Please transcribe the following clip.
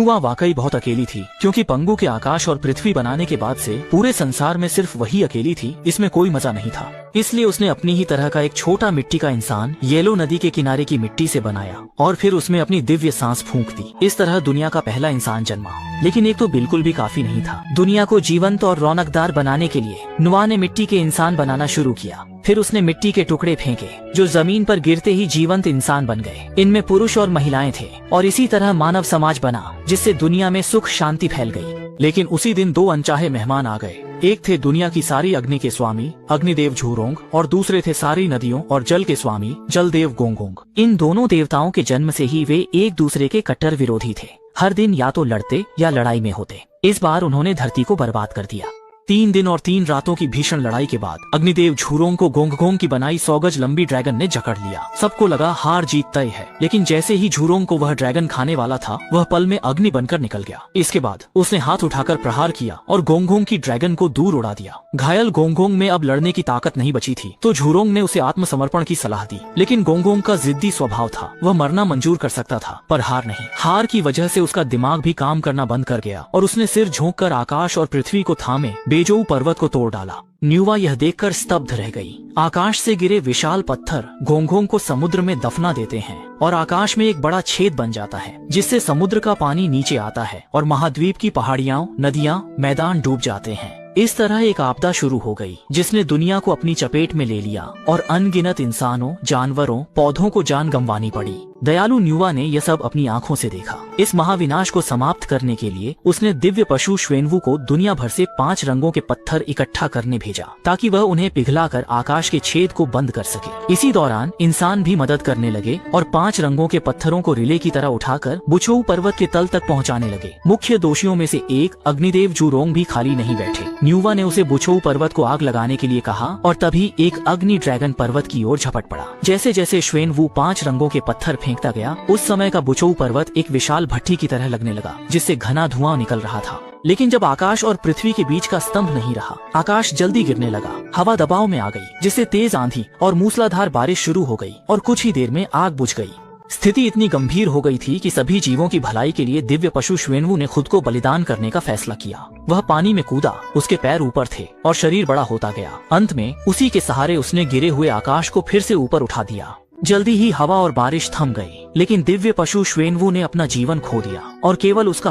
नुआ वाकई बहुत अकेली थी, क्योंकि पंगु के आकाश और पृथ्वी बनाने के बाद से पूरे संसार में सिर्फ वही अकेली थी। इसमें कोई मजा नहीं था। इसलिए उसने अपनी ही तरह का एक छोटा मिट्टी का इंसान येलो नदी के किनारे की मिट्टी से बनाया और फिर उसमें अपनी दिव्य सांस फूंक दी। इस तरह दुनिया का पहला इंसान जन्मा। लेकिन एक तो बिल्कुल भी काफी नहीं था। दुनिया को जीवंत और रौनकदार बनाने के लिए नुआ ने मिट्टी के इंसान बनाना शुरू किया। फिर उसने मिट्टी के टुकड़े फेंके जो जमीन पर गिरते ही जीवंत इंसान बन गए। इनमें पुरुष और महिलाएं थे और इसी तरह मानव समाज बना, जिससे दुनिया में सुख शांति फैल गई। लेकिन उसी दिन दो अनचाहे मेहमान आ गए। एक थे दुनिया की सारी अग्नि के स्वामी अग्निदेव झूरोंग और दूसरे थे सारी नदियों और जल के स्वामी जलदेव गोंगोंग। इन दोनों देवताओं के जन्म से ही वे एक दूसरे के कट्टर विरोधी थे। हर दिन या तो लड़ते या लड़ाई में होते। इस बार उन्होंने धरती को बर्बाद कर दिया। 3 दिन और 3 रातों की भीषण लड़ाई के बाद अग्निदेव झूरोंग को गोंगगोंग की बनाई 100 गज लंबी ड्रैगन ने जकड़ लिया। सबको लगा हार जीत तय है, लेकिन जैसे ही झूरोंग को वह ड्रैगन खाने वाला था, वह पल में अग्नि बनकर निकल गया। इसके बाद उसने हाथ उठाकर प्रहार किया और गोंगगोंग की ड्रैगन को दूर उड़ा दिया। घायल गोंगगोंग में अब लड़ने की ताकत नहीं बची थी, तो झूरोंग ने उसे आत्मसमर्पण की सलाह दी। लेकिन गोंगगोंग का जिद्दी स्वभाव था। वह मरना मंजूर कर सकता था, पर हार नहीं। हार की वजह से उसका दिमाग भी काम करना बंद कर गया और उसने सिर झोंककर आकाश और पृथ्वी को थामे बेजोऊ पर्वत को तोड़ डाला। न्यूवा यह देखकर स्तब्ध रह गई। आकाश से गिरे विशाल पत्थर गोंगगोंग को समुद्र में दफना देते हैं और आकाश में एक बड़ा छेद बन जाता है, जिससे समुद्र का पानी नीचे आता है और महाद्वीप की पहाड़ियां, नदियां, मैदान डूब जाते हैं। इस तरह एक आपदा शुरू हो गई, जिसने दुनिया को अपनी चपेट में ले लिया और अनगिनत इंसानों, जानवरों, पौधों को जान गंवानी पड़ी। दयालु न्यूवा ने यह सब अपनी आंखों से देखा। इस महाविनाश को समाप्त करने के लिए उसने दिव्य पशु श्वेनवू को दुनिया भर से 5 रंगों के पत्थर इकट्ठा करने भेजा, ताकि वह उन्हें पिघलाकर आकाश के छेद को बंद कर सके। इसी दौरान इंसान भी मदद करने लगे और 5 रंगों के पत्थरों को रिले की तरह उठाकर बुचोऊ पर्वत के तल तक पहुँचाने लगे। मुख्य दोषियों में से एक अग्निदेव झूरोंग भी खाली नहीं बैठे। न्यूवा ने उसे बुचोऊ पर्वत को आग लगाने के लिए कहा और तभी एक अग्नि ड्रैगन पर्वत की ओर झपट पड़ा। जैसे जैसे श्वेनवू 5 रंगों के पत्थर फेंकता गया, उस समय का बुचोऊ पर्वत एक विशाल भट्टी की तरह लगने लगा, जिससे घना धुआं निकल रहा था। लेकिन जब आकाश और पृथ्वी के बीच का स्तंभ नहीं रहा, आकाश जल्दी गिरने लगा। हवा दबाव में आ गई, जिससे तेज आंधी और मूसलाधार बारिश शुरू हो गई और कुछ ही देर में आग बुझ गई। स्थिति इतनी गंभीर हो गई थी कि सभी जीवों की भलाई के लिए दिव्य पशु श्वेनवू ने खुद को बलिदान करने का फैसला किया। वह पानी में कूदा, उसके पैर ऊपर थे और शरीर बड़ा होता गया। अंत में उसी के सहारे उसने गिरे हुए आकाश को फिर से ऊपर उठा दिया। जल्दी ही हवा और बारिश थम गई, लेकिन दिव्य पशु श्वेनवू ने अपना जीवन खो दिया और केवल उसका